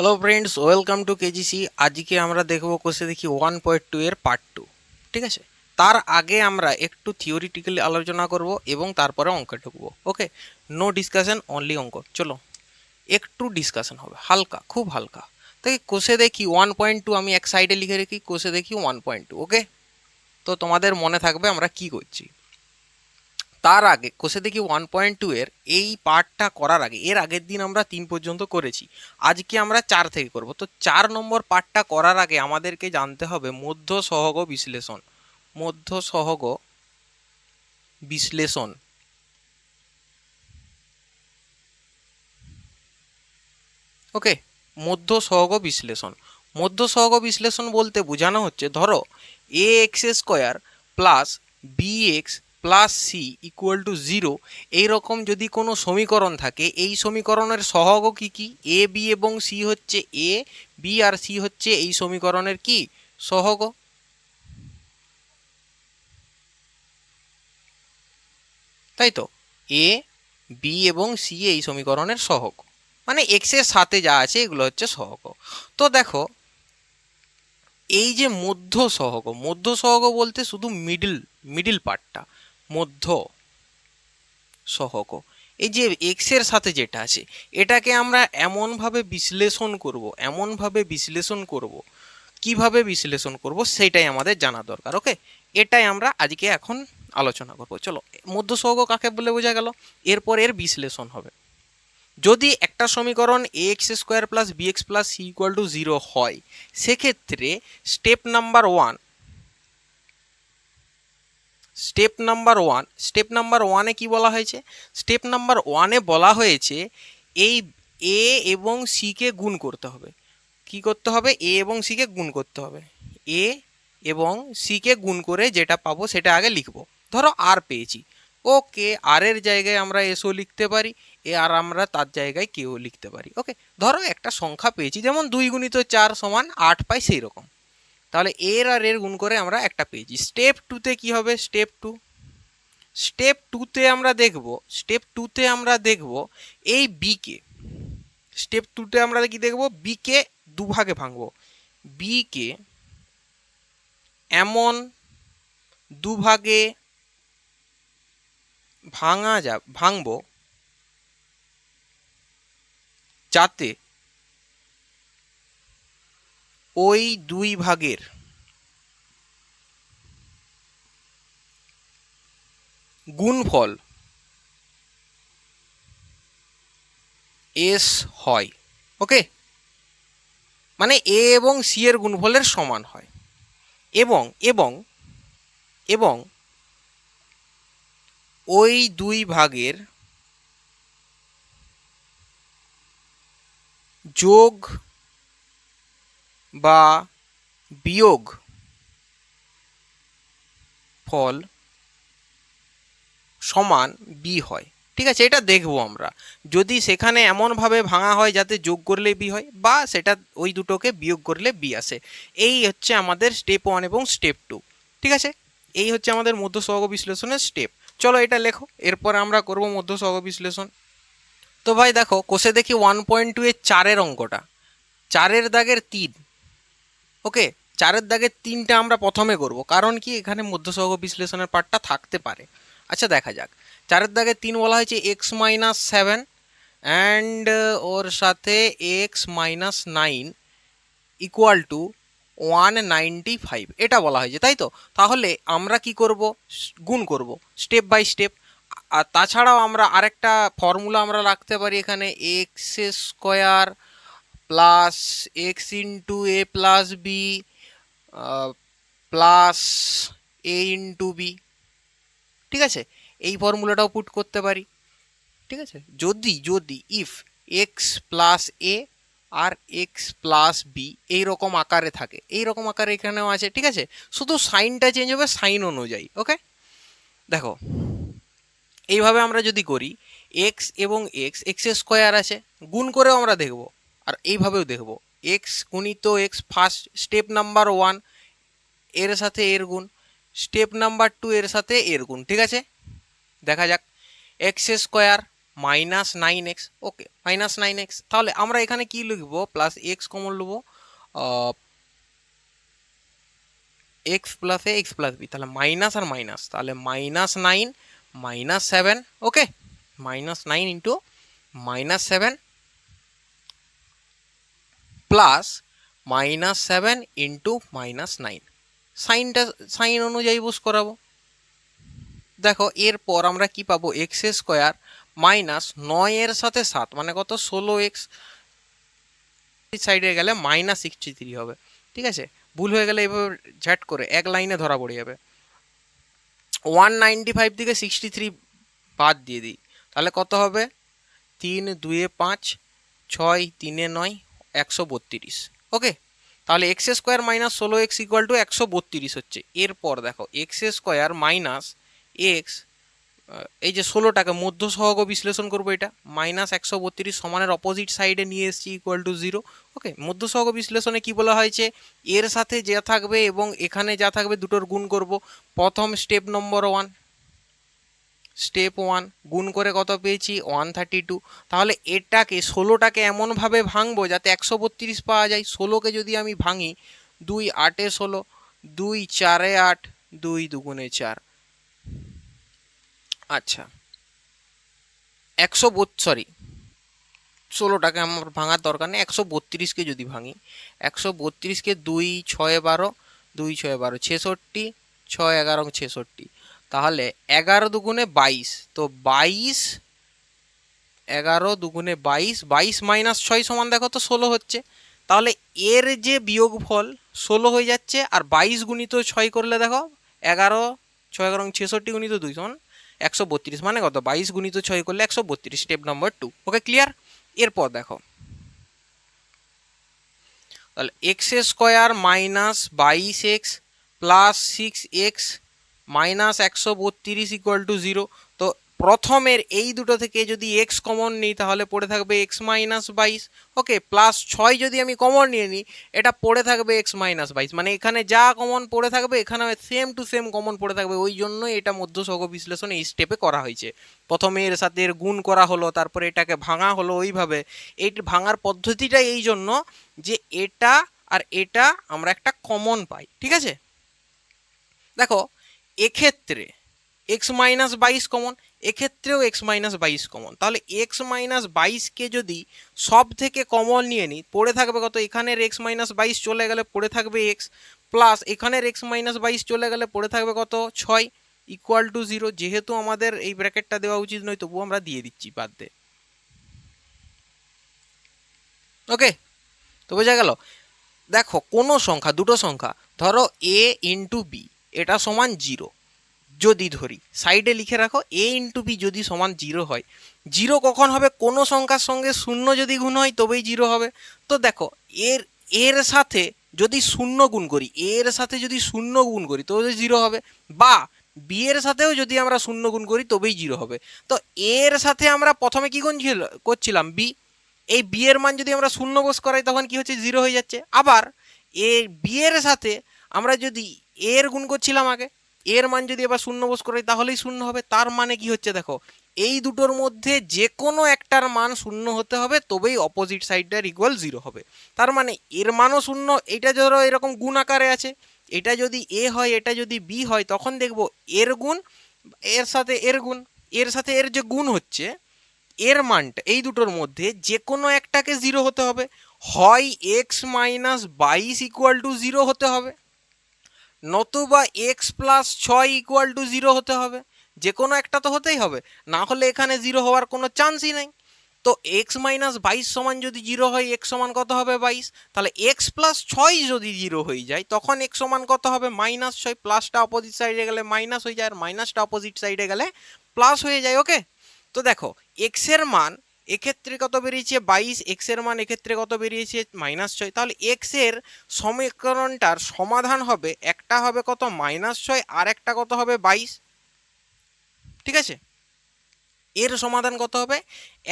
Hello friends, welcome to KGC. আজকে আমরা দেখব কোষে দেখি 1.2 এর পার্ট 2। ঠিক আছে, তার আগে আমরা একটু থিওরিটিক্যালি আলোচনা করব এবং তারপরে অঙ্কে ঢুকবো। ওকে, নো ডিসকাশন, অনলি অঙ্ক। চলো একটু ডিসকাশন হবে, হালকা, খুব হালকা। তাই কোষে দেখি 1.2 আমি এক সাইডে লিখে রেখি, কোষে দেখি 1.2। ওকে, তো তোমাদের মনে থাকবে আমরা কি করছি। তার আগে কোষে দেখি 1.2 এর এই পার্টটা করার আগে, এর আগের দিন আমরা 3 পর্যন্ত করেছি, আজকে আমরা 4 থেকে করব। তো 4 নম্বর পার্টটা করার আগে আমাদেরকে জানতে হবে মধ্য সহগ বিশ্লেষণ। মধ্য সহগ বিশ্লেষণ। ওকে, মধ্য সহগ বিশ্লেষণ। মধ্য সহগ বিশ্লেষণ বলতে বোঝানো হচ্ছে, ধরো a x square plus b x plus c equal to 0, এইরকম যদি কোনো সমীকরণ থাকে, এই সমীকরণের সহগ কি কি? এ বি এবং সি হচ্ছে এ, বি আর সি হচ্ছে এই সমীকরণের কি সহগ। তাই তো, এ বি এবং সি এই সমীকরণের সহগ, মানে এক্স এর সাথে যা আছে এগুলো হচ্ছে সহগ। তো দেখো, এই যে মধ্য সহগ, মধ্য সহগ বলতে শুধু মিডল মিডল পার্টটা মধ্য সহগ। এই যে এক্স এর সাথে যেটা আছে এটাকে আমরা এমনভাবে বিশ্লেষণ করব, এমনভাবে বিশ্লেষণ করব, কিভাবে বিশ্লেষণ করব সেটাই আমাদের জানা দরকার। ওকে, এটাই আমরা আজকে এখন আলোচনা করব। চলো, মধ্য সহগ কাকে বলে বোঝা গেল, এরপর এর বিশ্লেষণ হবে। যদি একটা সমীকরণ a x square plus b x plus c equal to 0 হয়, সেক্ষেত্রে step number one, step number ওয়ানে কি বলা হয়েছে? স্টেপ নাম্বার ওয়ানে বলা হয়েছে এই এ এবং সি কে গুণ করতে হবে। কি করতে হবে? এ এবং সি কে গুণ করতে হবে। এ এবং সি কে গুণ করে যেটা পাবো সেটা আগে লিখবো। ধরো আর পেয়েছি, ওকে, আর এর জায়গায় আমরা এসও লিখতে পারি, এ আর আমরা তার জায়গায় কেও লিখতে পারি। ওকে, ধরো একটা সংখ্যা পেয়েছি, যেমন 2 গুণিত 4 সমান 8 পাই, সেই রকম। তাহলে এর আর এর গুণ করে আমরা একটা পেয়েছি। স্টেপ টুতে কি হবে? স্টেপ টুতে আমরা দেখব এই বিকে, স্টেপ টুতে আমরা কি দেখব? বিকে দুভাগে ভাঙবো। বিকে এমন দুভাগে ভাঙবো যাতে ওই দুই ভাগের গুণফল এস হয়। ওকে, মানে এ এবং সি এর গুণফলের সমান হয়। এবং এবং এবং ওই দুই ভাগের যোগ বা বিয়োগ ফল সমান বি হয়। ঠিক আছে, এটা দেখবো আমরা। যদি সেখানে এমনভাবে ভাঙা হয় যাতে যোগ করলে বি হয়, বা সেটা ওই দুটোকে বিয়োগ করলে বি আসে। এই হচ্ছে আমাদের স্টেপ ওয়ান এবং স্টেপ টু। ঠিক আছে, এই হচ্ছে আমাদের মধ্য সহগ বিশ্লেষণের স্টেপ। চলো এটা লেখো, এরপর আমরা করব মধ্য সহগ বিশ্লেষণ। তো ভাই দেখো, কোষে দেখি 1.2 এর 4-এর অঙ্কটা, 4-এর দাগের 3। ওকে, 4-এর দাগের 3টা আমরা প্রথমে করব, কারণ কি এখানে মধ্য সহগ বিশ্লেষণের পার্টটা থাকতে পারে। আচ্ছা দেখা যাক। 4-এর দাগের 3 বলা হয়েছে x-7 অ্যান্ড ওর সাথে x-9 ইকুয়াল টু 195, এটা বলা হয়েছে, তাই তো? তাহলে আমরা কি করব? গুণ করব স্টেপ বাই স্টেপ। আর তাছাড়াও আমরা আরেকটা ফর্মুলা আমরা রাখতে পারি এখানে, x square plus x into a plus b plus a into b. ঠিক আছে, এই ফর্মুলাটাও পুট করতে পারি। ঠিক আছে, যদি যদি ইফ এক্স প্লাস এ আর এক্স প্লাস বি এইরকম আকারে থাকে, এইরকম আকারে এখানেও আছে। ঠিক আছে, শুধু সাইনটা চেঞ্জ হবে সাইন অনুযায়ী। ওকে, দেখো এইভাবে আমরা যদি করি, এক্স এবং এক্স, এক্স স্কোয়ার আছে, গুণ করেও আমরা দেখব, আর এইভাবেও দেখব। এক্স গুণিত x first step number one, এর সাথে এর গুণ। স্টেপ নাম্বার টু এর সাথে এর গুণ। ঠিক আছে, দেখা যাক। X square minus 9x। ওকে, মাইনাস 9x। তাহলে আমরা এখানে কি লিখবো, প্লাস এক্স কমন নেবো, এক্স প্লাস এ এক্স প্লাস বি, তাহলে মাইনাস আর মাইনাস, তাহলে -9 -7। ওকে, -9 ইন্টু -7 প্লাস -7 ইন্টু -9। সাইনটা সাইন অনুযায়ী বুঝ করাবো। দেখো এরপর আমরা কি পাবো, এক্স স্কোয়ার মাইনাস 9 এর সাথে 7 মানে কত, 16x। সাইডে গেলে -63 হবে। ঠিক আছে, ভুল হয়ে গেলে এভাবে ঝ্যাট করে এক লাইনে ধরা পড়ে যাবে। 195 থেকে 63 বাদ দিয়ে দিই, তাহলে কত হবে, 3 2 5 6 3 9 132। ওকে, তাহলে x square minus 16x equal to 132 হচ্ছে। এরপর দেখো এক্স স্কোয়ার মাইনাস এক্স, এই যে 16টাকে মধ্য সহগ বিশ্লেষণ করবো, এটা -132 সমানের অপোজিট সাইডে নিয়ে এসেছি ইকুয়াল টু 0। ওকে, মধ্য সহগ বিশ্লেষণে কি বলা হয়েছে, এর সাথে যা থাকবে এবং এখানে যা থাকবে দুটোর গুণ করব। প্রথম স্টেপ নম্বর 1, স্টেপ 1 গুণ করে কত পেয়েছি, 132। তাহলে এটাকে 16টাকে এমনভাবে ভাঙবো যাতে 132 পাওয়া যায়। 16কে যদি আমি ভাঙি, 2 8 16, 2 4 8, 2 2 4। আচ্ছা, 16টাকে আমার ভাঙার দরকার নেই, 132কে যদি ভাঙি, 132কে 2 6 12, 2 6 12 66, 6 11 66, তাহলে 11 দুগুণে 22। তো 22, 11 দুগুণে 22, 22 মাইনাস 6 সমান দেখো তো 16 হচ্ছে। তাহলে এর যে বিয়োগফল 16 হয়ে যাচ্ছে, আর 22 গুণিত 6 করলে দেখো 11, 6 11 66 গুণিত 2 সমান 132, মানে কত, 22 গুণিত 6 করলে 132। Step number 2। ওকে, ক্লিয়ার। এরপর দেখো, তাহলে x square minus 22x plus 6x minus 132 equal to 0। তো প্রথমের এই দুটো থেকে যদি x কমন নিই তাহলে পড়ে থাকবে x মাইনাস 22। ওকে, প্লাস 6 যদি আমি কমন নিয়ে নিই, এটা পড়ে থাকবে x মাইনাস 22, মানে এখানে যা কমন পড়ে থাকবে এখানে সেম টু সেম কমন পড়ে থাকবে। ওই জন্য এটা মধ্য সহগ বিশ্লেষণ এই স্টেপে করা হয়েছে। প্রথমে এর সাথে এর গুণ করা হলো, তারপরে এটাকে ভাঙা হলো। ওইভাবে এই ভাঙার পদ্ধতিটা এই জন্য যে এটা আর এটা আমরা একটা কমন পাই। ঠিক আছে, দেখো এক্ষেত্রে এক্স মাইনাস 22 কমন, এক্ষেত্রেও এক্স মাইনাস 22 কমন। তাহলে এক্স মাইনাস 22কে যদি সব থেকে কমন নিয়ে নিই, পড়ে থাকবে কত, এখানের এক্স মাইনাস 22 চলে গেলে পড়ে থাকবে এক্স, প্লাস এখানের এক্স মাইনাস 22 চলে গেলে পড়ে থাকবে কত, 6 ইকুয়াল টু 0। যেহেতু আমাদের এই ব্র্যাকেটটা দেওয়া উচিত নয়, তবুও আমরা দিয়ে দিচ্ছি বাদ দে। ওকে, তো বোঝা গেল। দেখো কোনো সংখ্যা, দুটো সংখ্যা, ধরো a ইন্টু বি, এটা সমান 0 যদি ধরি, সাইডে লিখে রাখো a ইন্টু বি যদি সমান 0 হয়। 0 কখন হবে, কোনো সংখ্যার সঙ্গে 0 যদি গুণ হয় তবেই 0 হবে। তো দেখো এর এর সাথে যদি 0 গুণ করি, এর সাথে যদি 0 গুণ করি তবে 0 হবে, বা বি এর সাথেও যদি আমরা 0 গুণ করি তবেই 0 হবে। তো এর সাথে আমরা প্রথমে কি গুণ করছিলাম, বি, এই বি এর মান যদি আমরা 0 বস করাই তখন কি হচ্ছে, 0 হয়ে যাচ্ছে। আবার এই বি এর সাথে আমরা যদি এর গুণ করছিলাম আগে, এর মান যদি এবার 0 বস করাই তাহলেই 0 হবে। তার মানে কি হচ্ছে, দেখো এই দুটোর মধ্যে যে কোনো একটার মান 0 হতে হবে, তবেই অপোজিট সাইডটার ইকুয়াল 0 হবে। তার মানে এর মানও 0, এটা ধরো এরকম গুণ আকারে আছে, এটা যদি এ হয় এটা যদি বি হয়, তখন দেখবো এর গুণ এর সাথে এর গুণ, এর সাথে এর যে গুণ হচ্ছে, এর মানটা এই দুটোর মধ্যে যে কোনো একটাকে 0 হতে হবে। হয় এক্স মাইনাস 22 ইকুয়াল টু 0 হতে হবে, নতুবা এক্স প্লাস 6 ইকুয়াল টু 0 হতে হবে। যে কোনো একটা তো হতেই হবে, না হলে এখানে 0 হওয়ার কোনো চান্সই নেই। তো এক্স মাইনাস 22 সমান যদি 0 হয়, এক্স সমান কত হবে, 22। তাহলে এক্স প্লাস 6 যদি 0 হয়ে যায়, তখন এক্স সমান কত হবে, -6। প্লাসটা অপোজিট সাইডে গেলে মাইনাস হয়ে যায়, আর মাইনাসটা অপোজিট সাইডে গেলে প্লাস হয়ে যায়। ওকে, তো দেখো এক্স এর মান এক্ষেত্রে কত বেরিয়েছে, 22, এক্স এর মান এক্ষেত্রে কত বেরিয়েছে, -6। তাহলে এক্স এর সমীকরণটার সমাধান হবে, একটা হবে কত, -6, আর একটা কত হবে, 22। ঠিক আছে, এর সমাধান কত হবে,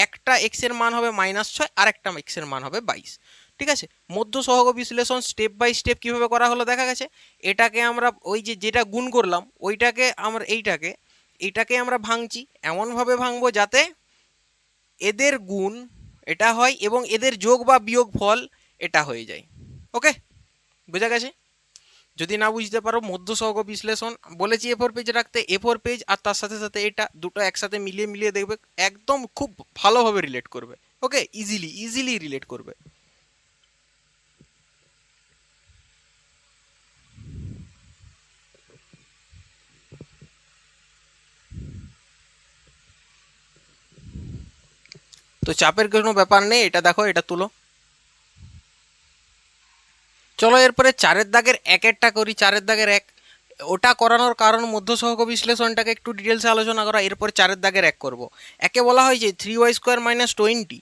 একটা এক্স এর মান হবে -6, আর একটা এক্স এর মান হবে 22। ঠিক আছে, মধ্য সহগ বিশ্লেষণ স্টেপ বাই স্টেপ কিভাবে করা হলো দেখা গেছে। এটাকে আমরা ওই যে যেটা গুণ করলাম ওইটাকে আমরা এইটাকে আমরা ভাঙছি, এমনভাবে ভাঙবো যাতে এদের গুণ এটা হয় এবং এদের যোগ বা বিয়োগ ফল এটা হয়ে যায়। ওকে, বোঝা গেছে? যদি না বুঝতে পারো মধ্য সহগ বিশ্লেষণ বলেছি এ ফোর পেজ রাখতে, এ ফোর পেজ আর তার সাথে সাথে এটা দুটো একসাথে মিলিয়ে মিলিয়ে দেখবে, একদম খুব ভালোভাবে রিলেট করবে। ওকে, ইজিলি ইজিলি রিলেট করবে। তো চাপের কোনো ব্যাপার নেই, এটা দেখো, এটা তুলো। চলো এরপরে চারের দাগের একেরটা করি। চারের দাগের এক, ওটা করানোর কারণ মধ্য সহগ বিশ্লেষণটাকে একটু ডিটেলসে আলোচনা করা, এরপর চারের দাগের এক করব। একে বলা হয় যে 3y² minus 20,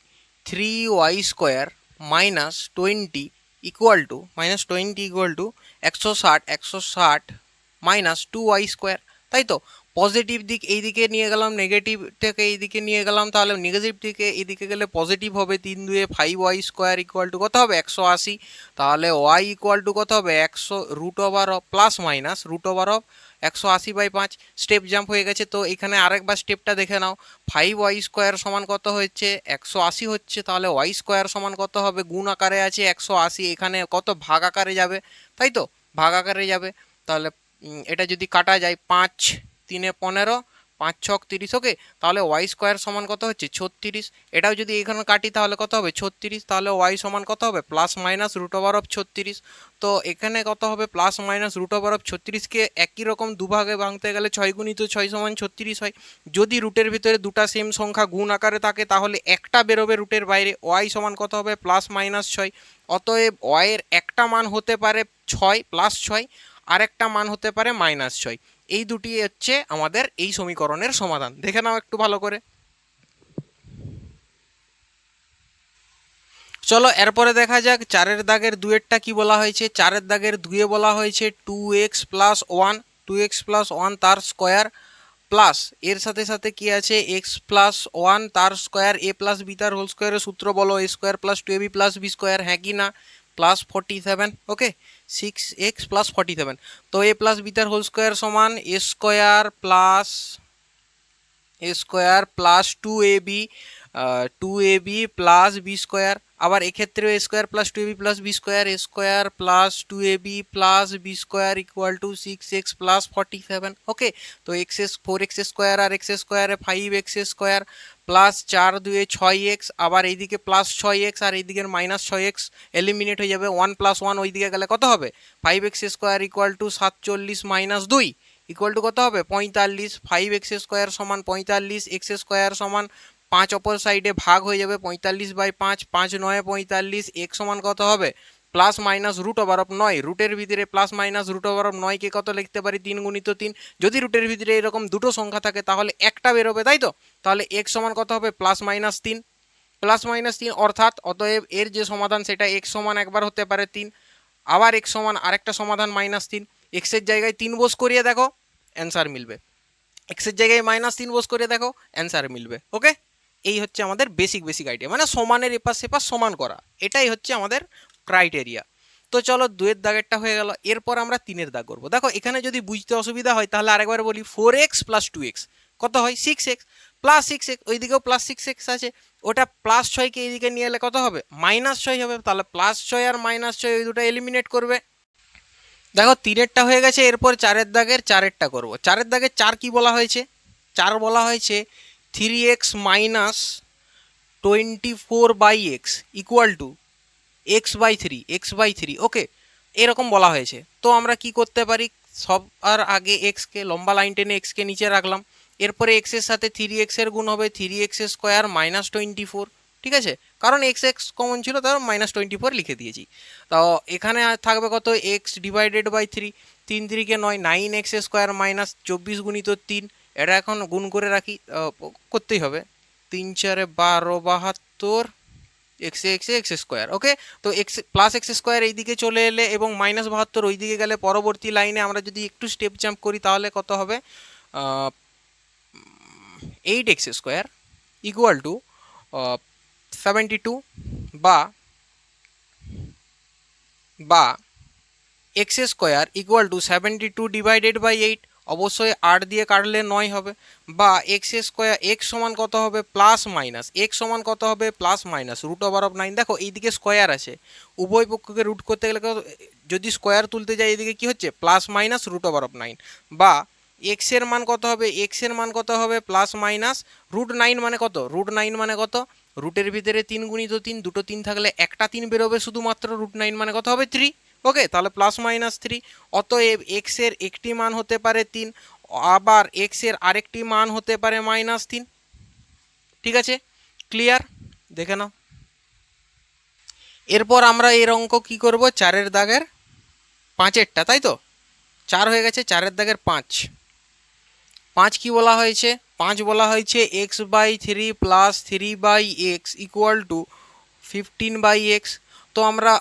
3y² minus 20 equal to, -20 = 160, 160 minus 2y²। তাই তো, পজিটিভ দিক এইদিকে নিয়ে গেলাম, নেগেটিভ থেকে এইদিকে নিয়ে গেলাম, তাহলে নেগেটিভ থেকে এইদিকে গেলে পজিটিভ হবে। 3 2 5y² ইকুয়াল টু কত হবে? 180। তাহলে y ইকুয়াল টু কত হবে? 100 root over of plus minus root over of 180/5। Step jump হয়ে গেছে। তো এখানে আরেকবার স্টেপটা দেখে নাও। 5y² সমান কত হচ্ছে? 180 হচ্ছে। তাহলে y² সমান কত হবে? গুণ আকারে আছে 180, এখানে কত ভাগ আকারে যাবে, তাই তো, ভাগ আকারে যাবে। তাহলে এটা যদি কাটা যায়, 5 3 15, 5 6 30। ওকে, তাহলে y² সমান কত হচ্ছে? 36। এটাও যদি এখানে কাটি তাহলে কত হবে? 36। তাহলে y সমান কত হবে? Plus minus root over of 36। তো এখানে কত হবে? Plus minus root over of 36কে একই রকম দুভাগে ভাঙতে গেলে 6 গুণিত 6 সমান 36 হয়। যদি রুটের ভিতরে দুটা সেম সংখ্যা গুণ আকারে থাকে তাহলে একটা বেরোবে রুটের বাইরে। y সমান কত হবে? Plus minus 6। অতএব y এর একটা মান হতে পারে 6 প্লাস 6, আর একটা মান হতে পারে -6। এই দুটি হচ্ছে আমাদের এই সমীকরণের সমাধান। দেখে নাও একটু ভালো করে। চলো এরপরে দেখা যাক চারের দাগের দুয়েরটা কি বলা হয়েছে। চারের দাগের দুয়ে বলা হয়েছে 2x+1, 2x+1 তার স্কোয়ার প্লাস এর সাথে সাথে কি আছে? x+1 তার স্কোয়ার a প্লাস বি তার হোল স্কোয়ারের সূত্র বলো, a² + 2ab + b², হ্যাঁ কি না? +47। ওকে, 6x + 47। তো a প্লাস বি তার হোল স্কোয়ার সমান a² + 2ab, 2ab + b²। আবার এক্ষেত্রেও a² + 2ab + b², a² + 2ab + b² equal to 6x + 47। ওকে, তো 4x² আর x² 5x² প্লাস 4 2 6x, আবার এইদিকে প্লাস 6x আর এইদিকের মাইনাস 6x এলিমিনেট হয়ে যাবে। 1 + 1 ওইদিকে গেলে কত হবে? 5x² equal to 47 - 2 equal two কত হবে? 45। 5x² সমান 45, x² সমান 5 অপর সাইডে ভাগ হয়ে যাবে 45/5, 5 9 45। x সমান কত হবে? Plus minus root over of 9, রুটের ভিতরে plus minus root over of 9 কে কত লিখতে পারি? 3 × 3। যদি রুটের ভিতরে এরকম দুটো সংখ্যা থাকে তাহলে একটা বেরোবে, তাই তো। তাহলে x সমান কত হবে? +-3, +-3 অর্থাৎ অতএব এর যে সমাধান সেটা x সমান একবার হতে পারে 3, আবার x সমান আরেকটা সমাধান -3। x এর জায়গায় 3 বস করিয়ে দেখো, অ্যান্সার মিলবে। x এর জায়গায় -3 বস করে দেখো, অ্যান্সার মিলবে। ওকে, এই হচ্ছে আমাদের বেসিক আইডিয়া, মানে সমানের এপাশ সেপাশ সমান করা, এটাই হচ্ছে আমাদের ক্রাইটেরিয়া। তো চলো দুয়ের দাগেরটা হয়ে গেল। এরপর আমরা তিনের দাগ করবো। দেখো এখানে যদি বুঝতে অসুবিধা হয় তাহলে আরেকবার বলি, 4x + 2x কত হয়? 6x + 6x, ওইদিকেও +6x আছে, ওটা +6কে এইদিকে নিয়ে এলে কত হবে? -6 হবে। তাহলে +6 আর -6 ওই দুটো এলিমিনেট করবে। দেখো তিনেরটা হয়ে গেছে। এরপর চারের দাগের চারেরটা করব। চারের দাগের 4 কি বলা হয়েছে? 4 বলা হয়েছে 3x - 24/x equal to x/3। ওকে, এরকম বলা হয়েছে। তো আমরা কি করতে পারি? সব আর আগে এক্সকে লম্বা লাইন টেনে এক্সকে নিচে রাখলাম। এরপরে এক্সের সাথে 3x এর গুণ হবে 3x² - 24। ঠিক আছে, কারণ এক্স এক্স কমন ছিল তার -24 লিখে দিয়েছি। তো এখানে থাকবে কত? x/3, 3 3 9, 9x² -24 × 3। এটা এখন গুণ করে রাখি, করতেই হবে। 3 4 12 72 x² ওকে। তো এক্স প্লাস x² এইদিকে চলে এলে এবং -72 ওইদিকে গেলে পরবর্তী লাইনে আমরা যদি একটু স্টেপ জাম্প করি তাহলে কত হবে? 8x² ইকুয়াল টু 72 বা x² ইকুয়াল টু 72 / 8, অবশ্যই 8 দিয়ে কাটলে 9 হবে, বা এক্স স্কোয়ার এক্স সমান কত হবে প্লাস মাইনাস, এক্স সমান কত হবে plus minus root over of 9। দেখো এইদিকে স্কোয়ার আছে, উভয় পক্ষকে রুট করতে গেলে যদি স্কোয়ার তুলতে যাই এদিকে কি হচ্ছে plus minus root over of 9, বা এক্স এর মান কত হবে, এক্স এর মান কত হবে প্লাস মাইনাস রুট 9 মানে কত, রুট 9 মানে কত, রুটের ভিতরে 3 গুণিত 3, দুটো 3 থাকলে একটা 3 বেরোবে শুধুমাত্র, রুট 9 মানে কত হবে 3। ওকে, তাহলে প্লাস মাইনাস 3। অতএব এক্স এর একটি মান হতে পারে 3, আবার এক্স এর আরেকটি মান হতে পারে -3। ঠিক আছে, ক্লিয়ার, দেখে নাও। এরপর আমরা এর অঙ্ক কি করব, 4-এর দাগের 5-এরটা, তাই তো 4 হয়ে গেছে, 4-এর দাগের 5। 5 কি বলা হয়েছে, 5 বলা হয়েছে x/3 plus 3/x equal to 15/x। তো আমরা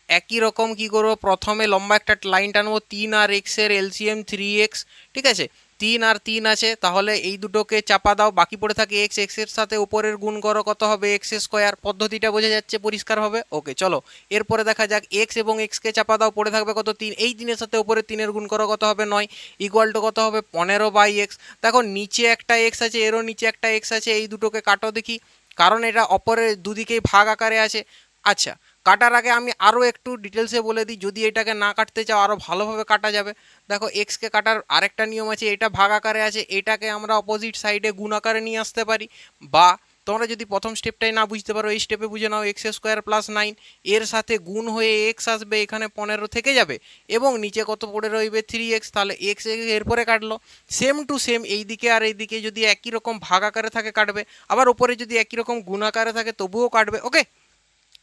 একই রকম কি করব, প্রথমে লম্বা একটা লাইন টানবো, 3 আর x এর এলসিএম 3x। ঠিক আছে, 3 আর 3 আছে, তাহলে এই দুটোকে চাপা দাও, বাকি পড়ে থাকে x, x এর সাথে উপরের গুণ করো, কত হবে এক্স স্কোয়ার। পদ্ধতিটা বোঝা যাচ্ছে পরিষ্কার হবে। ওকে চলো এরপরে দেখা যাক, x এবং x কে চাপা দাও, পড়ে থাকবে কত 3, এই 3 এর সাথে উপরে 3 এর গুণ করো, কত হবে 9 ইকুয়াল টু কত হবে 15/x। দেখো নিচে একটা x আছে, এরও নিচে একটা x আছে, এই দুটোকে কাটো দেখি, কারণ এটা অপরের দুদিকেই ভাগ আকারে আছে। আচ্ছা, কাটার আগে আমি আরও একটু ডিটেলসে বলে দিই, যদি এটাকে না কাটতে চাও আরও ভালোভাবে কাটা যাবে। দেখো এক্সকে কাটার আরেকটা নিয়ম আছে, এটা ভাগ আকারে আছে, এটাকে আমরা অপোজিট সাইডে গুণ আকারে নিয়ে আসতে পারি, বা তোমরা যদি প্রথম স্টেপটাই না বুঝতে পারো এই স্টেপে বুঝে নাও, এক্স স্কোয়ার প্লাস 9 এর সাথে গুণ হয়ে এক্স আসবে, এখানে 15 থেকে যাবে, এবং নিচে কত পড়ে রইবে 3x, তাহলে এক্স এরপরে কাটলো। সেম টু সেম এই দিকে আর এই দিকে যদি একই রকম ভাগ আকারে থাকে কাটবে, আবার উপরে যদি একই রকম গুণ আকারে থাকে তবুও কাটবে। ওকে,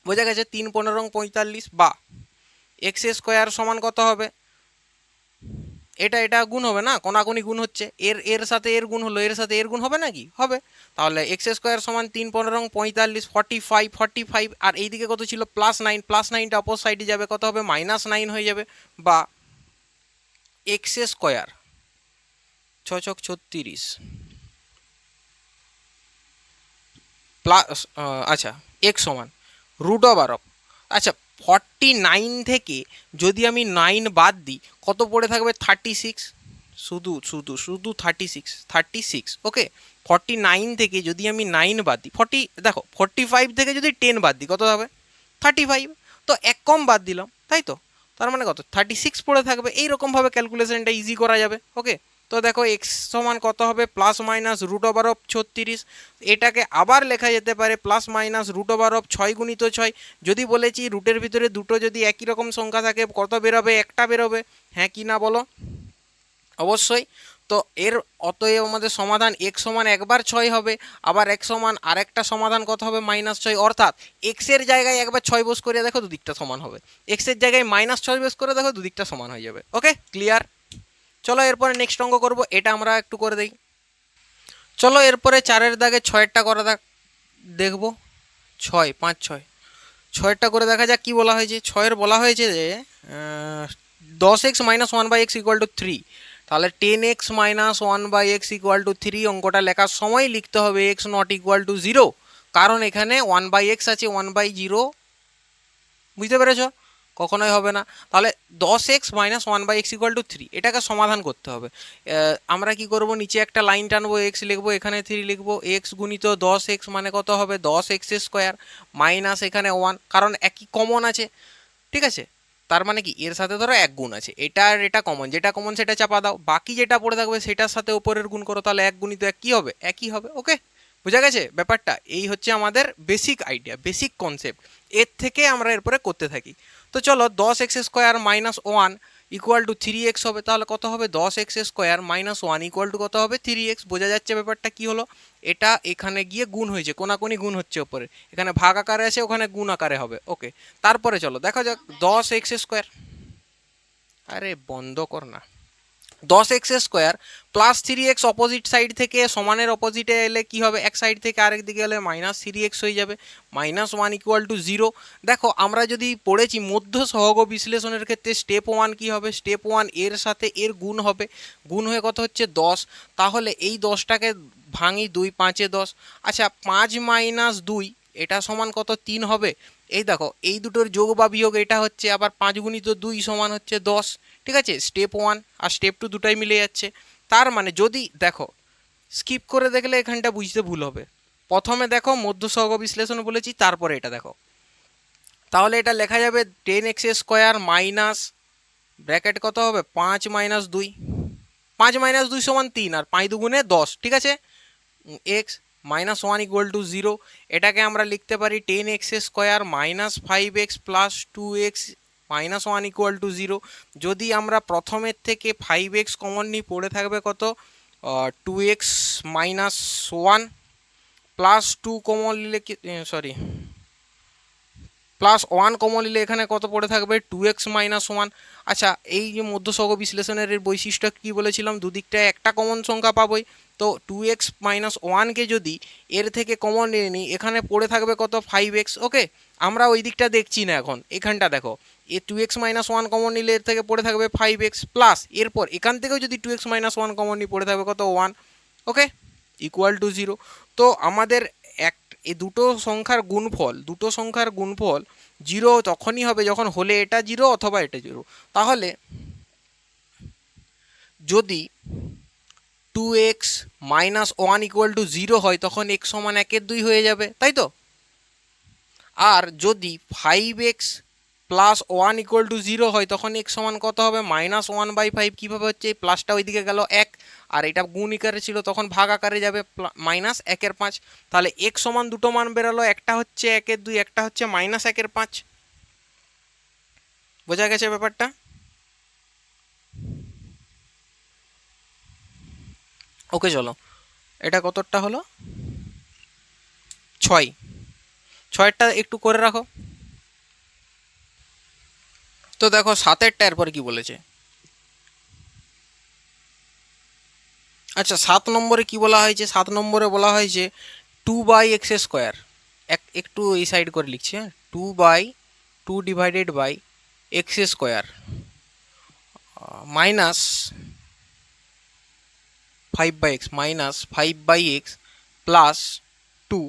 বোঝা গেছে। 3×15=45, বা এক্স স্কোয়ার সমান কত হবে, এটা গুণ হবে না, কোনাকুনি গুণ হচ্ছে, এর সাথে এর গুণ হলো, এর সাথে এর গুণ হবে নাকি, হবে। তাহলে এক্স স্কোয়ার সমান 3×15=45, 45, আর এইদিকে কত ছিল +9, +9টা অপর সাইডে যাবে, কত হবে -9 হয়ে যাবে, বা এক্স স্কোয়ার 6×36 প্লাস, আচ্ছা এক্স সমান রুট ওভার অফ, আচ্ছা 49 থেকে যদি আমি 9 বাদ দিই কত পড়ে থাকবে 36, শুধু শুধু শুধু 36। ওকে, 49 থেকে যদি আমি 9 বাদ দিই, দেখো 45 থেকে যদি 10 বাদ দিই কত হবে 35, তো এক কম বাদ দিলাম, তাই তো, তার মানে কত 36 পড়ে থাকবে। এইরকমভাবে ক্যালকুলেশনটা ইজি করা যাবে। ওকে, তো দেখো এক্স সমান কত হবে plus minus root over of 36, এটাকে আবার লেখা যেতে পারে plus minus root over of 6×6। যদি বলেছি রুটের ভিতরে দুটো যদি একই রকম সংখ্যা থাকে কত বেরোবে, একটা বেরোবে, হ্যাঁ কি না বলো, অবশ্যই। তো এর অতএব আমাদের সমাধান x সমান একবার 6 হবে, আবার x সমান আরেকটা সমাধান কত হবে -6, অর্থাৎ x এর জায়গায় একবার 6 বস করে দেখো দুদিকটা সমান হবে, x এর জায়গায় -6 বস করে দেখো দুদিকটা সমান হয়ে যাবে। ওকে, ক্লিয়ার। চলো এরপরে নেক্সট অঙ্ক করব, এটা আমরা একটু করে দিই। চলো এরপরে 4-এর দাগে 6-এরটা করে দেখবো, 6 5 6 6-এরটা করে দেখা যাক কি বলা হয়েছে। 6-এর বলা হয়েছে যে 10x - 1/x = 3, তাহলে 10x - 1/x = 3, অঙ্কটা লেখার সময় লিখতে হবে x ≠ 0, কারণ এখানে 1/x আছে, 1/0 বুঝতে পেরেছো, কখনোই হবে না। তাহলে 10x - 1/x = 3, এটাকে সমাধান করতে হবে। আমরা কি করব, নিচে একটা লাইন টানবো, x লিখবো, এখানে 3 লিখবো, x গুণিত 10x মানে কত হবে 10x² মাইনাস এখানে 1, কারণ একই কমন আছে। ঠিক আছে, তার মানে কি এর সাথে ধরো এক গুণ আছে, এটা আর এটা কমন, যেটা কমন সেটা চাপা দাও, বাকি যেটা পড়ে থাকবে সেটার সাথে উপরের গুণ করো, তাহলে 1 × 1 কি হবে, একই হবে। ওকে, বোঝা গেছে ব্যাপারটা, এই হচ্ছে আমাদের বেসিক আইডিয়া, বেসিক কনসেপ্ট, এর থেকে আমরা এরপরে করতে থাকি। তো চলো 10x² - 1 = 3x হবে, তাহলে কত হবে 10x² - 1 = কত হবে 3x। বোঝা যাচ্ছে ব্যাপারটা কি হলো, এটা এখানে গিয়ে গুণ হয়েছে, কোনাকুনি গুণ হচ্ছে ওপরে, এখানে ভাগ আকারে আছে, ওখানে গুণ আকারে হবে। ওকে, তারপরে চলো দেখা যাক 10x², আরে বন্ধ কর না, 10x² plus 3x opposite side থেকে সমানের অপোজিটে এলে কি হবে, এক সাইড থেকে আরেক দিকে এলে -3x হয়ে যাবে, -1 = 0। দেখো আমরা যদি পড়েছি মধ্য সহগ বিশ্লেষণের ক্ষেত্রে স্টেপ 1 কি হবে, স্টেপ 1 এর সাথে এর গুণ হবে, গুণ হয়ে কত হচ্ছে 10, তাহলে এই 10টাকে ভাঙি 2 5 10, আচ্ছা 5 - 2 এটা সমান কত 3 হবে। এই দেখো এই দুটোর যোগ বা বিয়োগ এটা হচ্ছে, আবার 5 গুণিত 2 সমান হচ্ছে 10। ঠিক আছে, স্টেপ 1 আর স্টেপ 2 দুটাই মিলে যাচ্ছে। তার মানে যদি দেখো স্কিপ করে দেখলে এখানটা বুঝতে ভুল হবে। প্রথমে দেখো মধ্যসহগ বিশ্লেষণ বলেছি, তারপরে এটা দেখো। তাহলে এটা লেখা যাবে 10x স্কোয়ার মাইনাস ব্র্যাকেট কত হবে 5 মাইনাস 2, 5 মাইনাস 2 সমান 3 আর 5 দুগুণে 10। ঠিক আছে, এক্স মাইনাস 1 ইকুয়াল টু 0। এটাকে আমরা লিখতে পারি 10x square minus 5x plus 2x minus 1 equal to 0। যদি আমরা প্রথমের থেকে 5x কমন নিই পড়ে থাকবে কত 2x মাইনাস 1 প্লাস 2 কমন নিলে সরি প্লাস 1 কমন নিলে এখানে কত পড়ে থাকবে 2x মাইনাস 1। আচ্ছা, এই যে মধ্যসহগ বিশ্লেষণের বৈশিষ্ট্য কী বলেছিলাম, দুদিকটায় একটা কমন সংখ্যা পাবোই। তো 2x মাইনাস 1কে যদি এর থেকে কমন নিয়ে নিই এখানে পড়ে থাকবে কত 5x। ওকে, আমরা ওই দিকটা দেখছি না এখন, এখানটা দেখো এ 2x মাইনাস 1 কমন নিলে এর থেকে পড়ে থাকবে 5x প্লাস এরপর এখান থেকেও যদি 2x মাইনাস 1 কমন নিয়ে পড়ে থাকবে কত 1। ওকে, ইকুয়াল টু 0। তো আমাদের এই দুটো সংখ্যার গুণফল 0 তখনই হবে যখন হলে এটা 0 অথবা এটা 0। তাহলে যদি 2x মাইনাস 1 ইকুয়াল টু 0 হয় তখন x সমান 1/2 হয়ে যাবে, তাই তো। আর যদি 5x প্লাস 1 ইকুয়াল টু 0 হয় তখন x সমান কত হবে -1/5। কীভাবে হচ্ছে, এই প্লাসটা ওইদিকে গেল 1 আর এটা গুণ আকারে ছিল তখন ভাগ আকারে যাবে -1/5। তাহলে x সমান দুটো মান বেরোলো, একটা হচ্ছে 1/2, একটা হচ্ছে -1/5। বোঝা গেছে ব্যাপারটা? ওকে চলো, এটা কতটা হলো 6। 6টা একটু করে রাখো। তো দেখো 7এরটা এরপর কি বলেছে। আচ্ছা 7 নম্বরে কি বলা হয়েছে, 7 নম্বরে বলা হয়েছে 2/x স্কোয়ার। একটু এই সাইড করে লিখছি, হ্যাঁ, 2/2 divided by x square minus 5/x minus 5/x plus 2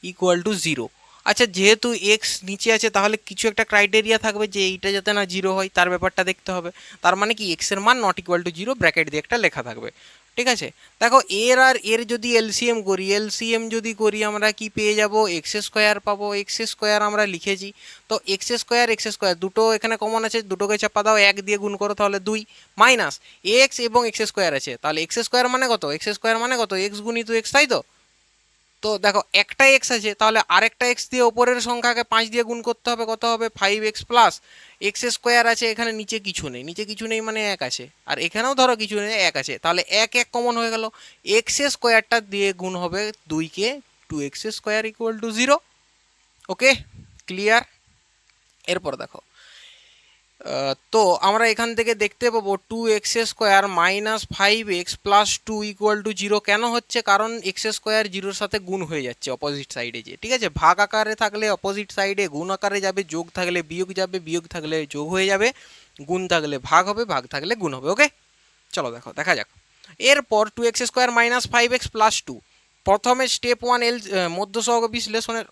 equal to 0। আচ্ছা, যেহেতু এক্স নিচে আছে তাহলে কিছু একটা ক্রাইটেরিয়া থাকবে যে এইটা যাতে না 0 হয়, তার ব্যাপারটা দেখতে হবে। তার মানে কি এক্সের মান নট ইকুয়াল টু 0 ব্র্যাকেট দিয়ে একটা লেখা থাকবে। ঠিক আছে, দেখো এর আর এর যদি এলসিএম যদি করি আমরা কি পেয়ে যাব, এক্স স্কোয়ার পাবো। এক্স স্কোয়ার আমরা লিখেছি, তো এক্স স্কোয়ার দুটো এখানে কমন আছে, দুটোকে চাপা দাও, 1 দিয়ে গুণ করো তাহলে 2 মাইনাস এক্স এবং এক্স স্কোয়ার আছে, তাহলে এক্স স্কোয়ার মানে কত, এক্স গুণিত এক্স, তাই তো। তো দেখো একটা এক্স আছে, তাহলে আরেকটা এক্স দিয়ে ওপরের সংখ্যাকে 5 দিয়ে গুণ করতে হবে, কত হবে 5x প্লাস এক্স স্কোয়ার আছে, এখানে নিচে কিছু নেই মানে 1 আছে, আর এখানেও ধরো কিছু নেই 1 আছে, তাহলে 1 1 কমন হয়ে গেল। এক্স স্কোয়ারটা দিয়ে গুণ হবে 2কে, 2x square equal to 0। Okay, clear. এরপর দেখো তো আমরা এখান থেকে দেখতে পাবো 2x square minus 5x plus 2 equal to 0 কেন হচ্ছে, কারণ এক্স স্কোয়ার 0-র সাথে গুণ হয়ে যাচ্ছে অপোজিট সাইডে যে। ঠিক আছে, ভাগ আকারে থাকলে অপোজিট সাইডে গুণ আকারে যাবে, যোগ থাকলে বিয়োগ যাবে, বিয়োগ থাকলে যোগ হয়ে যাবে, গুণ থাকলে ভাগ হবে, ভাগ থাকলে গুণ হবে। ওকে, চলো দেখা যাক। এরপর 2x square minus 5x plus 2, প্রথমে স্টেপ 1 মধ্যসহগ বিশ্লেষণের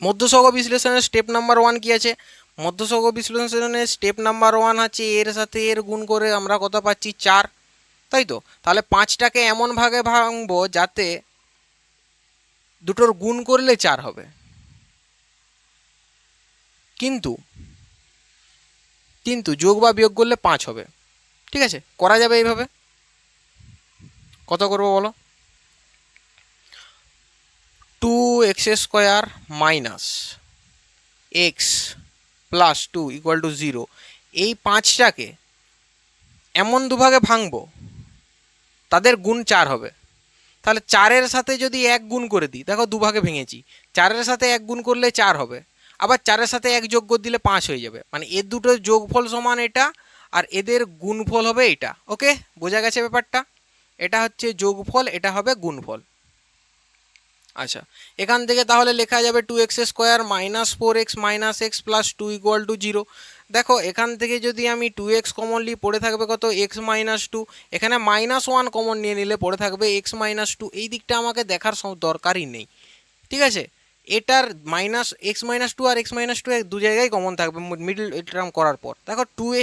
মধ্যসহগ বিশ্লেষণের স্টেপ নাম্বার 1 কি আছে, মধ্যসহগ বিশ্লেষণের স্টেপ নাম্বার 1 আছে এর সাথে এর গুণ করে আমরা কত পাচ্ছি 4, তাই তো। তাহলে 5টাকে এমন ভাগে ভাঙবো যাতে দুটোর গুণ করলে 4 হবে, কিন্তু যোগ বা বিয়োগ করলে 5 হবে। ঠিক আছে, করা যাবে এইভাবে। কত করবো বলো, 2x square minus x plus 2 equal to 0। এই 5টাকে এমন দুভাগে ভাঙবো তাদের গুণ 4 হবে। তাহলে 4-এর সাথে যদি 1 গুণ করে দিই, দেখো দুভাগে ভেঙেছি, 4-এর সাথে 1 গুণ করলে 4 হবে, আবার 4-এর সাথে 1 যোগ করে দিলে 5 হয়ে যাবে, মানে এর দুটোর যোগফল সমান এটা আর এদের গুণফল হবে এটা। ওকে, বোঝা গেছে ব্যাপারটা, এটা হচ্ছে যোগফল, এটা হবে গুণফল। আচ্ছা, এখান থেকে তাহলে লেখা যাবে 2x square minus 4x minus x plus 2 equal to 0। দেখো এখান থেকে যদি আমি 2x কমনলি পড়ে থাকবে কত x মাইনাস টু, এখানে -1 কমন নিয়ে নিলে পড়ে থাকবে x মাইনাস টু। এই দিকটা আমাকে দেখার দরকারই নেই, ঠিক আছে। এটার মাইনাস এক্স মাইনাস টু আর এক্স মাইনাস টু দু জায়গায় কমন থাকবে মিডল টার্ম করার পর। দেখো টু এ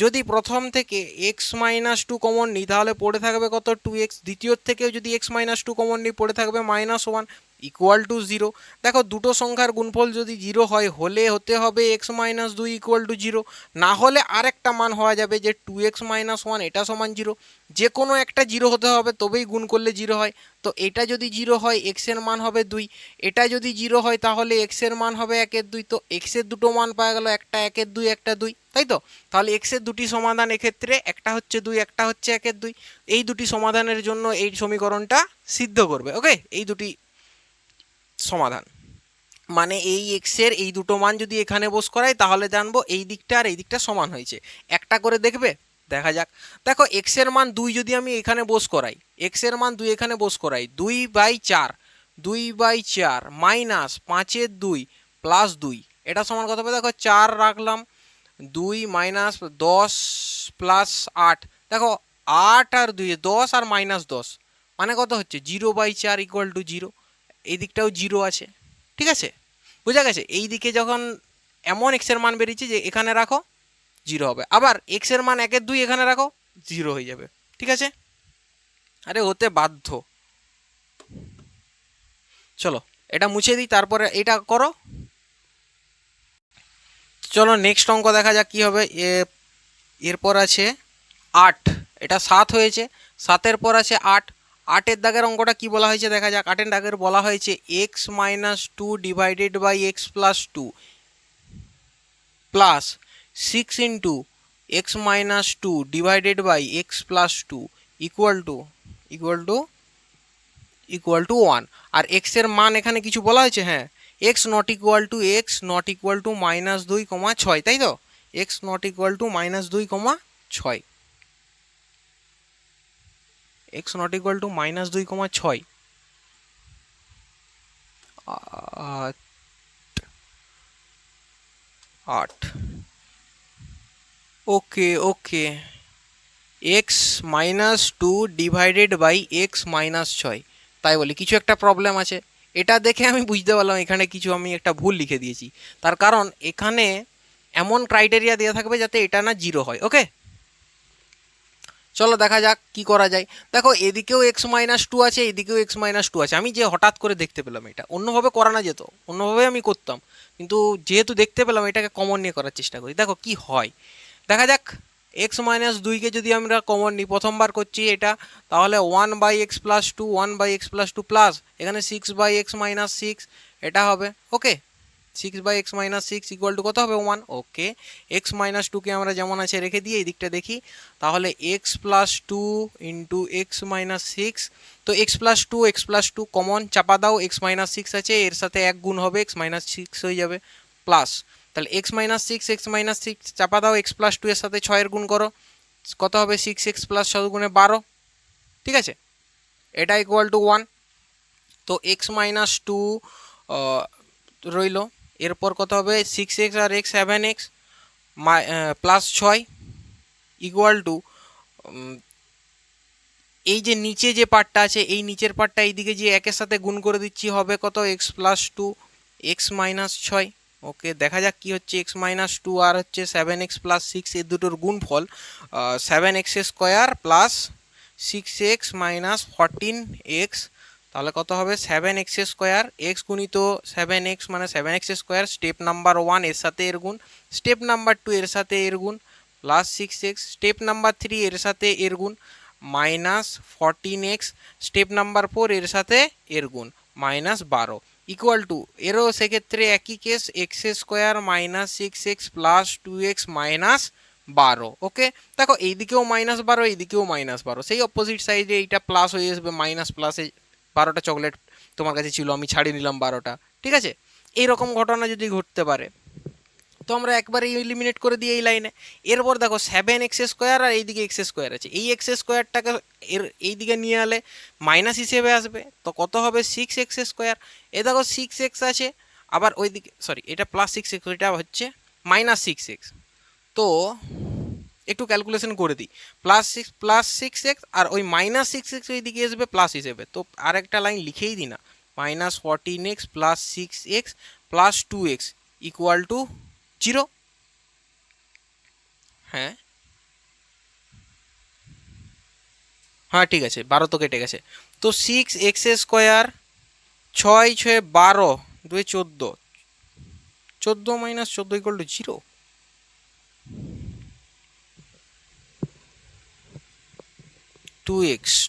যদি প্রথম থেকে এক্স মাইনাস টু কমন নিই তাহলে পড়ে থাকবে কত 2x, দ্বিতীয় থেকেও যদি এক্স মাইনাস টু কমন নিই পড়ে থাকবে -1 ইকুয়াল টু 0। দেখো দুটো সংখ্যার গুণফল যদি 0 হয় হতে হবে এক্স মাইনাস 2 ইকুয়াল টু 0, না হলে আরেকটা মান হওয়া যাবে যে 2x-1 এটা সমান 0। যে কোনো একটা 0 হতে হবে তবেই গুণ করলে 0 হয়। তো এটা যদি 0 হয় এক্স এর মান হবে 2, এটা যদি 0 হয় তাহলে এক্স এর মান হবে 1/2। তো এক্স এর দুটো মান পাওয়া গেল, একটা 1/2 একটা 2, তাই তো। তাহলে এক্স এর দুটি সমাধান এক্ষেত্রে একটা হচ্ছে 2 একটা হচ্ছে 1/2। এই দুটি সমাধানের জন্য এই সমীকরণটা সিদ্ধ করবে। ওকে, এই দুটি সমাধান মানে এই এক্স এর এই দুটো মান যদি এখানে বস করাই তাহলে জানবো এই দিকটা আর এই দিকটা সমান হয়েছে। একটা করে দেখবে, দেখা যাক। দেখো এক্স এর মান 2 যদি আমি এখানে বস করাই, এক্স এর মান 2 এখানে বস করাই, 2/4 2/4 মাইনাস 5/2 প্লাস 2, এটা সমান কত হবে? দেখো 4 রাখলাম, 2 মাইনাস 10 প্লাস 8, দেখো 8 আর 2 10 আর -10 মানে কত হচ্ছে 0/4 ইকুয়াল টু 0। এই দিকটাও 0 আছে, ঠিক আছে, বোঝা গেছে। এই দিকে যখন এমন এক্স এর মান বেরিয়েছে যে এখানে রাখো 0 হবে, আবার এক্স এর মান 1/2 এখানে রাখো 0 হয়ে যাবে, ঠিক আছে। আরে হতে বাধ্য। চলো এটা মুছে দিই, তারপরে এটা করো। চলো নেক্সট অঙ্ক দেখা যাক কি হবে। এরপর আছে 8, এটা 7 হয়েছে, 7-এর পর আছে 8। 8-এর দাগের অঙ্কটা কি বলা হয়েছে দেখা যাক। 8-এর দাগের বলা হয়েছে X minus two divided by X plus two plus 6 into X minus two divided by X plus two equal to equal to 1। আর এক্স এর মান এখানে কিছু বলা হয়েছে, হ্যাঁ, এক্স নট ইকুয়াল টু -2, 6, তাই তো। X not equal to -2, 6, X not equal to -2, 6। 8, okay okay, X minus two divided by X minus 6, তাই বলি কিছু একটা প্রবলেম আছে। এটা দেখে আমি বুঝতে পারলাম এখানে কিছু আমি একটা ভুল লিখে দিয়েছি, তার কারণ এখানে এমন ক্রাইটেরিয়া দেওয়া থাকবে যাতে এটা না 0 হয়। ওকে, চলো দেখা যাক কি করা যায়। দেখো এদিকেও এক্স মাইনাস টু আছে, এদিকেও এক্স মাইনাস টু আছে। আমি যে হঠাৎ করে দেখতে পেলাম এটা, অন্যভাবে করা না যেত, অন্যভাবে আমি করতাম, কিন্তু যেহেতু দেখতে পেলাম এটাকে কমন নিয়ে করার চেষ্টা করি, দেখো কি হয় দেখা যাক। এক্স মাইনাস 2কে যদি আমরা কমন নিই, প্রথমবার করছি এটা, তাহলে 1/x plus two 1/x plus two plus এখানে 6/x মাইনাস 6 এটা হবে। ওকে, 6/x মাইনাস 6 ইকুয়াল টু কত হবে 1। ওকে, এক্স মাইনাস টুকে আমরা যেমন আছে রেখে দিয়ে এই দিকটা দেখি, তাহলে X plus two into X minus 6। তো এক্স প্লাস টু কমন চাপা দাও, এক্স মাইনাস 6 আছে, এর সাথে 1 গুণ হবে, এক্স মাইনাস 6 হয়ে যাবে প্লাস, তাহলে এক্স মাইনাস 6 চাপা দাও, এক্স প্লাস টু এর সাথে 6 এর গুণ করো, কত হবে 6x প্লাস 6 গুণে 12, ঠিক আছে, এটা ইকুয়াল টু 1। তো এক্স মাইনাস টু রইল, এরপর কত হবে 6x আর x 7x plus 6 equal to এই যে নিচে যে পার্টটা আছে এই নিচের পার্টটা এইদিকে যে একের সাথে গুণ করে দিচ্ছি হবে কত x plus two X minus 6। Okay, দেখা যাক কি হচ্ছে। এক্স মাইনাস টু আর হচ্ছে 7x প্লাস 6 এর দুটোর গুণফল 7x square plus 6x minus 14x, তাহলে কত হবে 7x স্কোয়ার, এক্স গুণিত 7x মানে 7x স্কোয়ার, স্টেপ নাম্বার 1 এর সাথে এর গুণ, স্টেপ নাম্বার 2 এর সাথে এর গুণ প্লাস 6x, স্টেপ নাম্বার 3 এর সাথে এর গুণ মাইনাস 14x, স্টেপ নাম্বার 4 এর সাথে এর গুণ -12 ইকুয়াল টু, এরও সেক্ষেত্রে একই case, x square minus 6x plus 2x minus 12। ওকে, দেখো এইদিকেও -12 এইদিকেও -12, সেই অপোজিট সাইডে এইটা প্লাস হয়ে আসবে, মাইনাস প্লাসে 12টা চকলেট তোমার কাছে ছিল, আমি ছাড়িয়ে নিলাম 12টা, ঠিক আছে। এইরকম ঘটনা যদি ঘটতে পারে তো আমরা একবারে এলিমিনেট করে দিই এই লাইনে। এরপর দেখো 7x স্কোয়ার আর এইদিকে এক্স স্কোয়ার আছে, এই এক্স স্কোয়ারটাকে এর এইদিকে নিয়ে এলে মাইনাস হিসেবে আসবে, তো কত হবে 6x স্কোয়ার। এ দেখো 6x আছে, আবার ওইদিকে সরি এটা প্লাস 6x, এটা হচ্ছে -6x, তো একটু ক্যালকুলেশন করে দিই, +6 আর ওই -6x ওইদিকে আসবে প্লাস হিসেবে, তো আরেকটা লাইন লিখেই দিই না, -14x plus 6x plus 2x equal to 0। হ্যাঁ হ্যাঁ ঠিক আছে, 12 তো কেটে গেছে। তো 6x² 6 6 12 2 14, 14 - 14 equal to 0।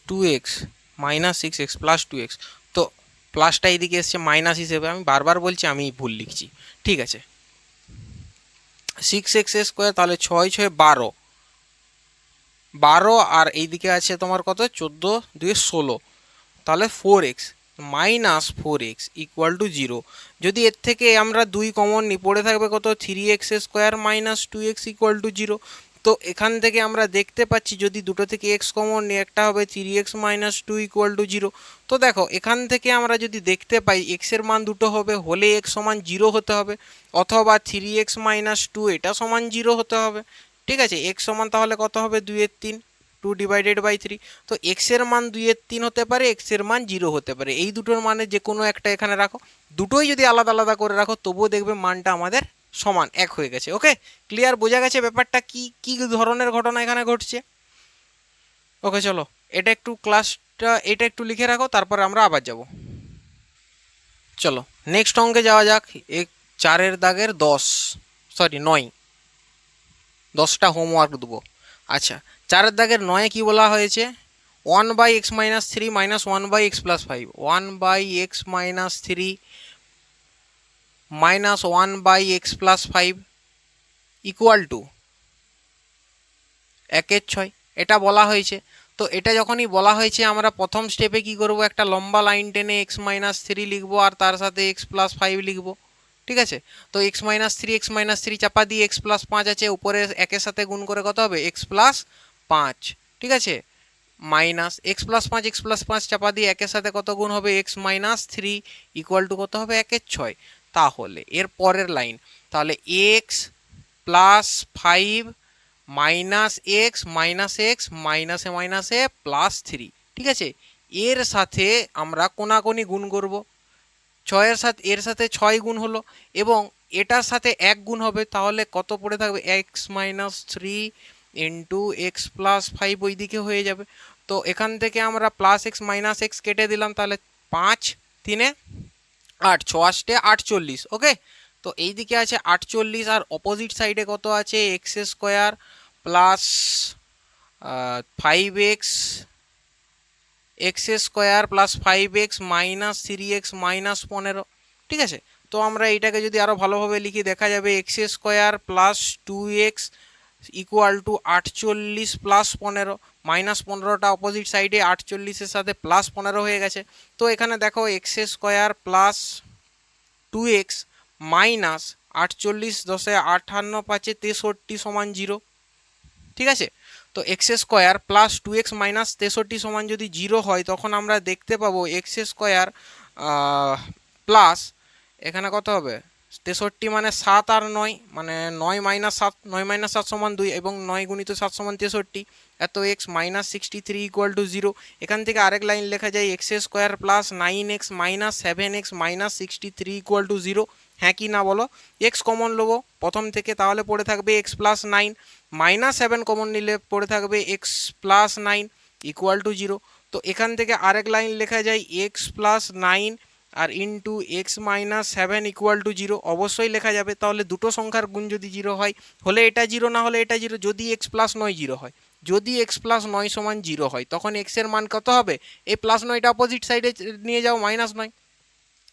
2x -6x plus 2x, তো প্লাসটা এইদিকে এসছে মাইনাস হিসেবে, আমি বারবার বলছি আমি ভুল লিখছি। ঠিক আছে, 6x² তাহলে 6 6 12, 12 আর এইদিকে আছে তোমার কত 14 2 16, তাহলে 4x -4x ইকুয়াল টু 0। যদি এর থেকে আমরা 2 কমন নিই, পড়ে থাকবে কত 3x² -2x ইকুয়াল টু 0। তো এখান থেকে আমরা দেখতে পাচ্ছি যদি দুটো থেকে x কমন নিই, একটা হবে 3x - 2 ইকুয়াল টু 0। তো দেখো এখান থেকে আমরা যদি দেখতে পাই x এর মান দুটো হবে, হলে x সমান 0 হতে হবে, অথবা 3x - 2 এটা সমান 0 হতে হবে। ঠিক আছে, x সমান তাহলে কত হবে 2/3, 2/3। তো এক্স এর মান 2/3 হতে পারে, এক্স এর মান 0 হতে পারে, এই দুটোর মানে যে কোনো একটা এখানে রাখো। দুটোই যদি আলাদা আলাদা করে রাখো তবুও দেখবে মানটা আমাদের সমান এক হয়ে গেছে। ওকে, ক্লিয়ার, বোঝা গেছে ব্যাপারটা কি কি ধরনের ঘটনা এখানে ঘটছে। ওকে চলো, এটা একটু লিখে রাখো, তারপরে আমরা আবার যাব। চলো নেক্সট অঙ্কে যাওয়া যাক। 4 দাগের 9, 10টা হোমওয়ার্ক দেবো। আচ্ছা, 4 দাগের 9 কি বলা হয়েছে, 1/x-3 -1/x+5, 1/x-3 -1/x+5 equal to 1/6, এটা বলা হয়েছে। তো এটা যখনই বলা হয়েছে আমরা প্রথম স্টেপে কি করব, একটা লম্বা লাইন টেনে x-3 লিখবো আর তার সাথে x+5 লিখবো। ঠিক আছে, তো x-3 চাপা দিয়ে x+5 আছে, উপরে একের সাথে গুণ করে কত হবে x+5। ঠিক আছে, মাইনাস x+5 চাপা দিয়ে একের সাথে কত গুণ হবে x-3 ইকুয়াল টু কত হবে 1/6। তাহলে এর পরের লাইন, তাহলে x+5 মাইনাস এক্স মাইনাসে +3। ঠিক আছে, এর সাথে আমরা কোনাকুনি গুণ করব, এর সাথে 6 গুণ হলো, এবং এটার সাথে 1 গুণ হবে, তাহলে কত পড়ে থাকবে x-3 ইন্টু x+5 ওই দিকে হয়ে যাবে। তো এখান থেকে আমরা +x - x কেটে দিলাম, তাহলে 5 3 8, 6 8 48। ওকে, তো এই দিকে আছে 48 আর অপোজিট সাইডে কত আছে x² plus 5x, x² plus 5x minus 3x -15। ঠিক আছে, তো আমরা এইটাকে যদি আরও ভালোভাবে লিখি দেখা যাবে x² plus 2x equal to 48 plus 15, -15টা অপোজিট সাইডে 48-এর সাথে +15 হয়ে গেছে। তো এখানে দেখো x² প্লাস 2x মাইনাস 48 10 58 5 63 সমান 0। ঠিক আছে, তো x² প্লাস 2x মাইনাস 63 সমান যদি 0 হয়, তখন আমরা দেখতে পাবো x² প্লাস এখানে কত হবে 63 মানে 7 আর 9, মানে 9 - 7 সমান 2, এবং 9 গুণিত 7 সমান 63, এত x -63 ইকুয়াল টু 0। এখান থেকে আরেক লাইন লেখা যায় x² plus 9x minus 7x -63 equal to 0। হ্যাঁ কি না বলো, x কমন নেবো প্রথম থেকে, তাহলে পড়ে থাকবে x+9, -7 কমন নিলে পড়ে থাকবে x+9 ইকুয়াল টু 0। তো এখান থেকে আরেক লাইন লেখা যায় x+9 R into x-7 equal to 0, অবশ্যই লেখা যাবে। তাহলে দুটো সংখ্যার গুণ যদি 0 হয়, হলে এটা 0 না হলে এটা 0, যদি x+9 0 হয়, যদি x+9 সমান 0 হয়, তখন x এর মান কত হবে, এই +9টা অপোজিট সাইডে নিয়ে যাও -9।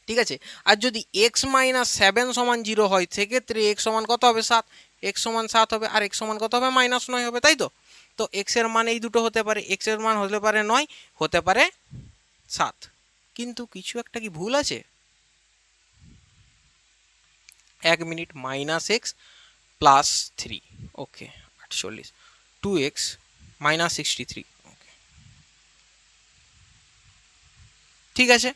ঠিক আছে, আর যদি x-7 সমান 0 হয়, সেক্ষেত্রে x সমান কত হবে 7, x সমান 7 হবে, আর x সমান কত হবে -9 হবে, তাই তো। তো x এর মান এই দুটো হতে পারে, x এর মান হতে পারে 9, হতে পারে 7, কিন্তু কিছু একটা কি ভুল আছে। 1 মিনিট, -x প্লাস 3, ওকে 48, 2x -63। ওকে, ঠিক আছে,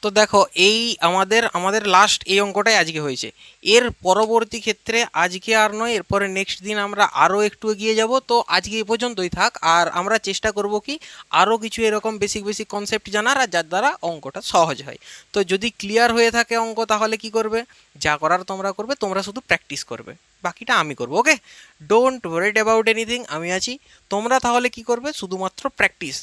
তো দেখো এই আমাদের আমাদের লাস্ট এই অঙ্কটাই আজকে হয়েছে। এর পরবর্তী ক্ষেত্রে আজকে আর নয়, এরপরে নেক্সট দিন আমরা আরও একটু এগিয়ে যাব। তো আজকে এই পর্যন্তই থাক, আর আমরা চেষ্টা করব কি আরও কিছু এরকম বেসিক বেসিক কনসেপ্ট জানার, আর যার দ্বারা অঙ্কটা সহজ হয়। তো যদি ক্লিয়ার হয়ে থাকে অঙ্ক, তাহলে কি করবে, যা করার তোমরা করবে, তোমরা শুধু প্র্যাকটিস করবে, বাকিটা আমি করবো। ওকে, ডোন্ট ওয়ারিড অ্যাবাউট এনিথিং, আমি আছি। তোমরা তাহলে কি করবে, শুধুমাত্র প্র্যাকটিস।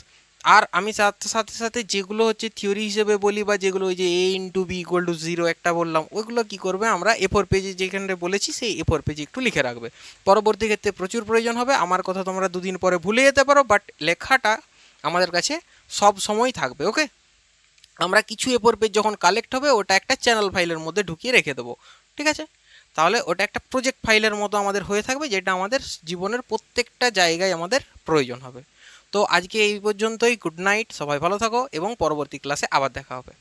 আর আমি সাথে সাথে সাথে যেগুলো হচ্ছে থিওরি হিসেবে বলি, বা যেগুলো ওই যে a × b = 0 একটা বললাম, ওইগুলো কি করবে, আমরা A4 পেজে যেখানে বলেছি সেই A4 পেজে একটু লিখে রাখবে। পরবর্তী ক্ষেত্রে প্রচুর প্রয়োজন হবে। আমার কথা তোমরা দুদিন পরে ভুলে যেতে পারো, বাট লেখাটা আমাদের কাছে সব সময় থাকবে। ওকে, আমরা কিছু A4 পেজ যখন কালেক্ট হবে, ওটা একটা চ্যানেল ফাইলের মধ্যে ঢুকিয়ে রেখে দেবো। ঠিক আছে, তাহলে ওটা একটা প্রজেক্ট ফাইলের মতো আমাদের হয়ে থাকবে, যেটা আমাদের জীবনের প্রত্যেকটা জায়গায় আমাদের প্রয়োজন হবে। তো আজকে এই পর্যন্তই। গুড নাইট, সবাই ভালো থাকো, এবং পরবর্তী ক্লাসে আবার দেখা হবে।